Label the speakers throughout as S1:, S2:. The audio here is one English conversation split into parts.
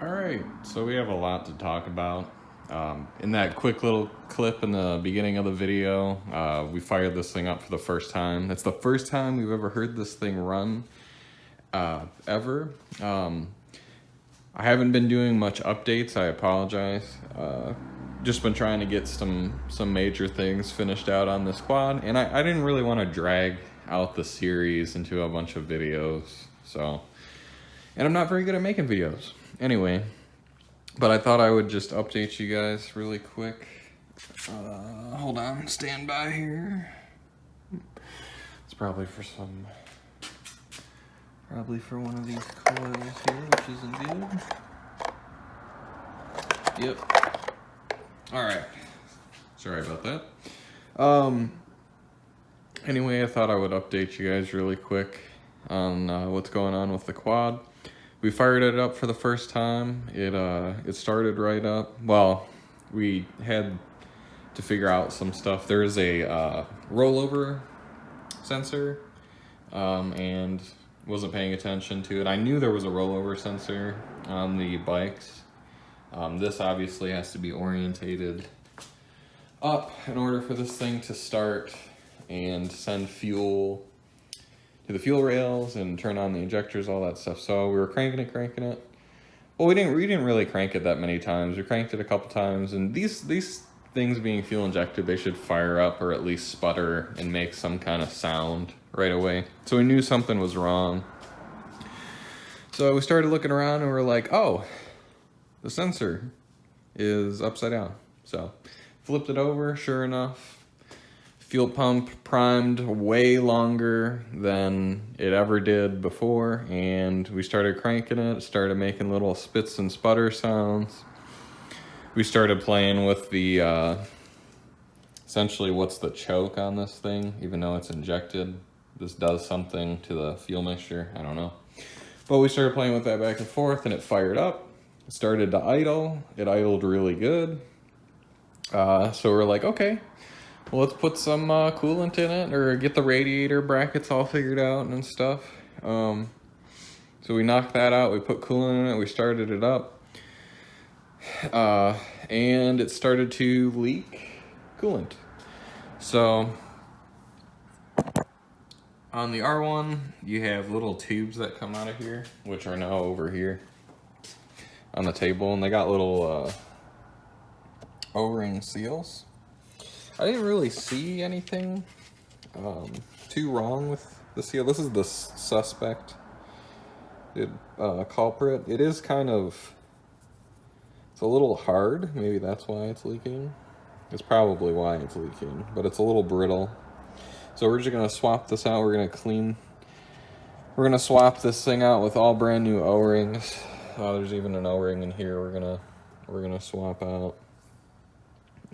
S1: All right, so we have a lot to talk about. In that quick little clip in the beginning of the video, we fired this thing up for the first time. It's the first time we've ever heard this thing run, ever. I haven't been doing much updates, I apologize. Just been trying to get some major things finished out on this quad, and I didn't really want to drag out the series into a bunch of videos, so. And I'm not very good at making videos. Anyway, but I thought I would just update you guys really quick. Hold on, stand by here. It's probably for one of these coils here, which isn't good. Yep. All right. Sorry about that. Anyway, I thought I would update you guys really quick on what's going on with the quad. We fired it up for the first time. It started right up. Well, we had to figure out some stuff. There's a rollover sensor, and wasn't paying attention to it. I knew there was a rollover sensor on the bikes. This obviously has to be orientated up in order for this thing to start and send fuel to the fuel rails and turn on the injectors, all that stuff. So we were cranking it. Well, we didn't really crank it that many times. We cranked it a couple times, and these things being fuel injected, they should fire up or at least sputter and make some kind of sound right away. So we knew something was wrong. So we started looking around and we're like, oh, the sensor is upside down. So flipped it over, sure enough, fuel pump primed way longer than it ever did before, and we started cranking it, started making little spits and sputter sounds. We started playing with the, essentially what's the choke on this thing, even though it's injected. This does something to the fuel mixture, I don't know. But we started playing with that back and forth, and it fired up. It started to idle. It idled really good. So we're like, okay, well, let's put some coolant in it, or get the radiator brackets all figured out and stuff. So we knocked that out. We put coolant in it. We started it up. And it started to leak coolant. So on the R1, you have little tubes that come out of here, which are now over here on the table, and they got little O-ring seals. I didn't really see anything too wrong with the seal. This is the suspect culprit. It is kind of, it's a little hard. Maybe that's why it's leaking. It's probably why it's leaking, but it's a little brittle. So we're just gonna swap this out. We're gonna swap this thing out with all brand new O-rings. There's even an O-ring in here. We're gonna swap out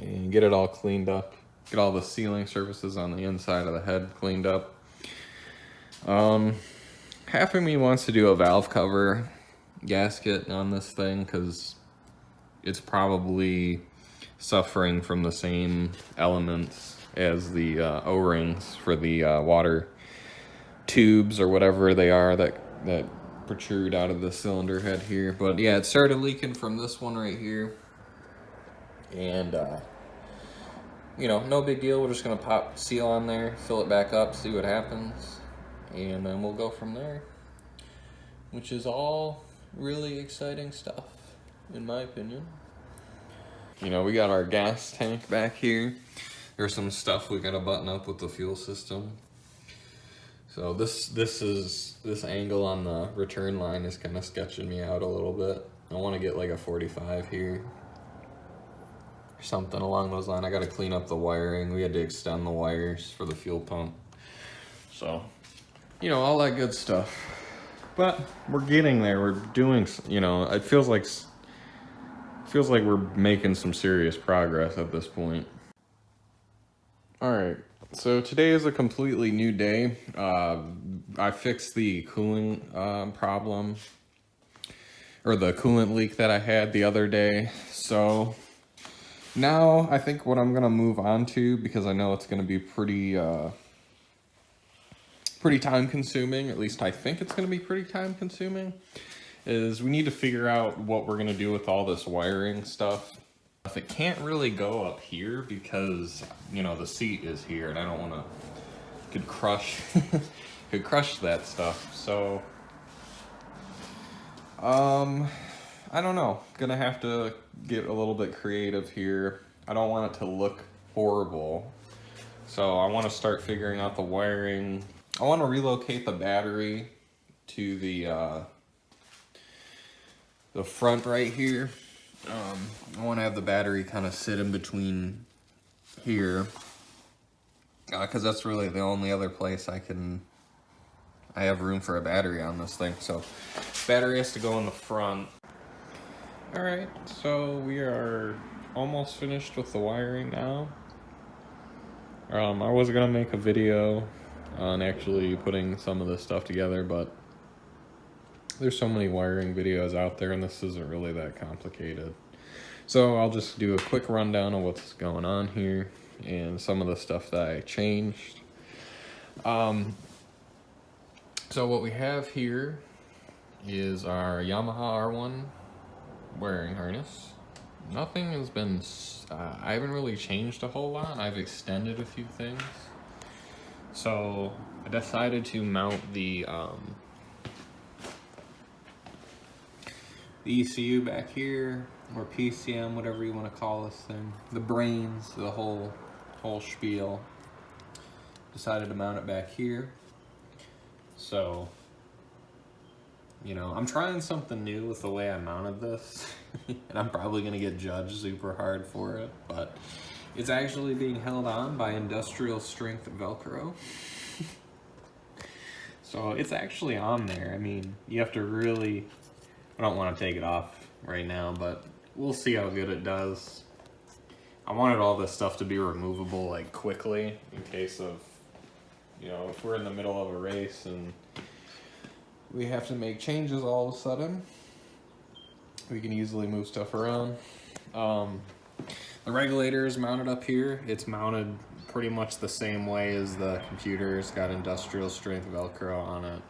S1: and get it all cleaned up. Get all the sealing surfaces on the inside of the head cleaned up. Half of me wants to do a valve cover gasket on this thing because it's probably suffering from the same elements as the O-rings for the water tubes or whatever they are that protrude out of the cylinder head here. But yeah, it started leaking from this one right here. And you know, no big deal. We're just gonna pop seal on there, fill it back up, see what happens, and then we'll go from there, which is all really exciting stuff, in my opinion. You know, we got our gas tank back here. There's some stuff we gotta button up with the fuel system. So this angle on the return line is kind of sketching me out a little bit. I want to get like a 45 here. Something along those lines. I got to clean up the wiring. We had to extend the wires for the fuel pump. So, you know, all that good stuff. But we're getting there. We're doing, you know, it feels like we're making some serious progress at this point. All right. So today is a completely new day. I fixed the cooling problem, or the coolant leak that I had the other day. So now I think what I'm gonna move on to, because I know it's gonna be pretty time consuming, at least I think it's gonna be pretty time consuming, is we need to figure out what we're gonna do with all this wiring stuff. If it can't really go up here because, you know, the seat is here and I don't wanna, could crush, could crush that stuff. So, I don't know, gonna have to get a little bit creative here. I don't want it to look horrible. So I wanna start figuring out the wiring. I wanna relocate the battery to the front right here. I want to have the battery kind of sit in between here, because that's really the only other place I have room for a battery on this thing. So battery has to go in the front. All right, so we are almost finished with the wiring now. I was gonna make a video on actually putting some of this stuff together, but there's so many wiring videos out there and this isn't really that complicated. So I'll just do a quick rundown of what's going on here and some of the stuff that I changed. So what we have here is our Yamaha R1 wiring harness. Nothing has been, I haven't really changed a whole lot. I've extended a few things. So I decided to mount the ECU back here, or PCM, whatever you want to call this thing. The brains, the whole spiel. Decided to mount it back here. So, you know, I'm trying something new with the way I mounted this. And I'm probably going to get judged super hard for it. But it's actually being held on by industrial strength Velcro. So it's actually on there. I mean, you have to really... I don't want to take it off right now, but we'll see how good it does. I wanted all this stuff to be removable like quickly in case of, you know, if we're in the middle of a race and we have to make changes all of a sudden, we can easily move stuff around. The regulator is mounted up here. It's mounted pretty much the same way as the computer. It's got industrial strength Velcro on it.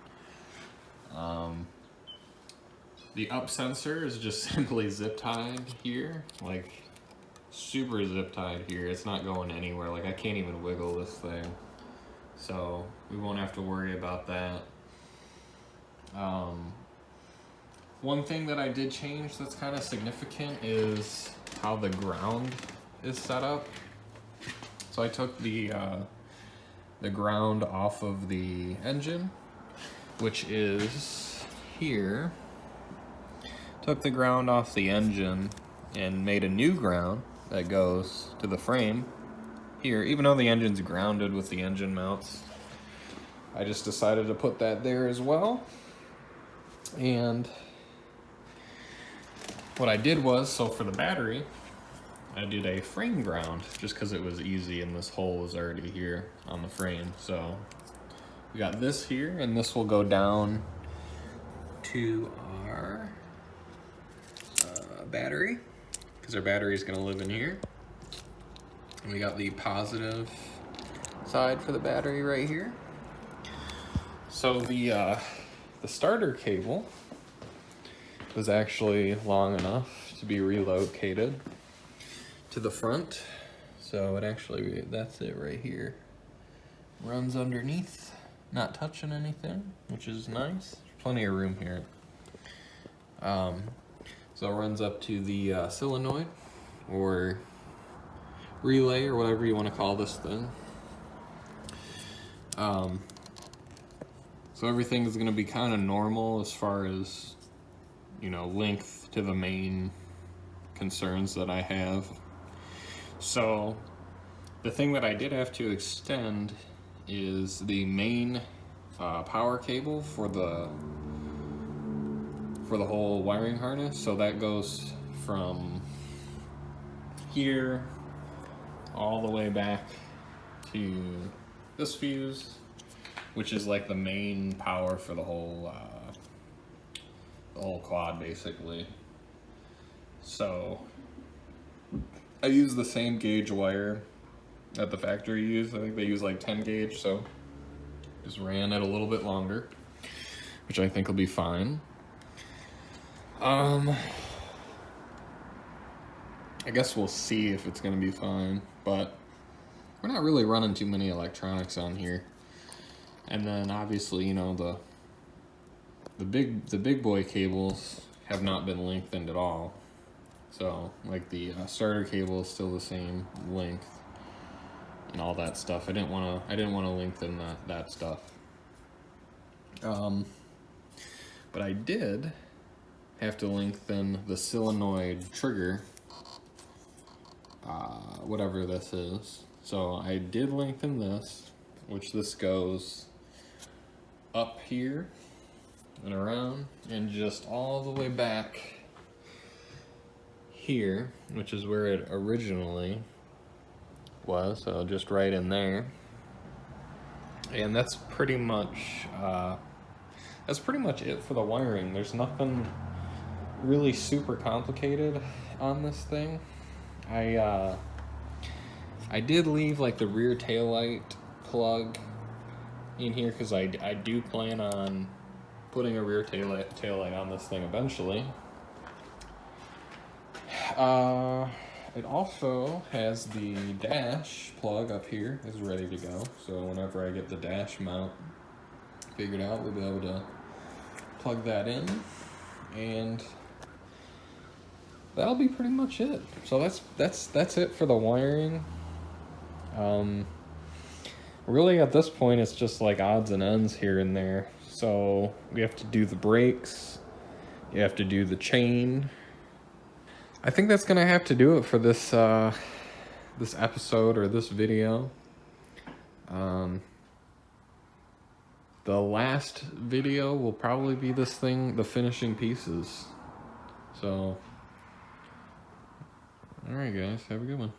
S1: The up sensor is just simply zip tied here, like super zip tied here. It's not going anywhere. Like I can't even wiggle this thing. So we won't have to worry about that. One thing that I did change that's kind of significant is how the ground is set up. So I took the ground off of the engine, which is here. Took the ground off the engine and made a new ground that goes to the frame here. Even though the engine's grounded with the engine mounts, I just decided to put that there as well. And what I did was, so for the battery, I did a frame ground just because it was easy and this hole was already here on the frame. So we got this here, and this will go down to our battery, because our battery is going to live in here. And we got the positive side for the battery right here. So the starter cable was actually long enough to be relocated to the front. So it actually, that's it right here. Runs underneath, not touching anything, which is nice. Plenty of room here. So it runs up to the solenoid, or relay, or whatever you want to call this thing. So everything is going to be kind of normal as far as, you know, length to the main concerns that I have. So the thing that I did have to extend is the main power cable for the whole wiring harness. So that goes from here all the way back to this fuse, which is like the main power for the whole quad basically. So I use the same gauge wire that the factory used. I think they use like 10 gauge, so just ran it a little bit longer, which I think will be fine. I guess we'll see if it's gonna be fine, but we're not really running too many electronics on here. And then obviously, you know, the big boy cables have not been lengthened at all. So like the starter cable is still the same length and all that stuff. I didn't want to lengthen that stuff. But I did have to lengthen the solenoid trigger, whatever this is. So I did lengthen this, which this goes up here and around and just all the way back here, which is where it originally was, so just right in there. And that's pretty much it for the wiring. There's nothing really super complicated on this thing. I did leave like the rear taillight plug in here because I do plan on putting a rear taillight on this thing eventually. It also has the dash plug up here, is ready to go. So whenever I get the dash mount figured out, we'll be able to plug that in, and that'll be pretty much it. So that's it for the wiring. Really at this point it's just like odds and ends here and there. So we have to do the brakes, you have to do the chain. I think that's gonna have to do it for this this episode or this video. The last video will probably be this thing, the finishing pieces. So, alright guys, have a good one.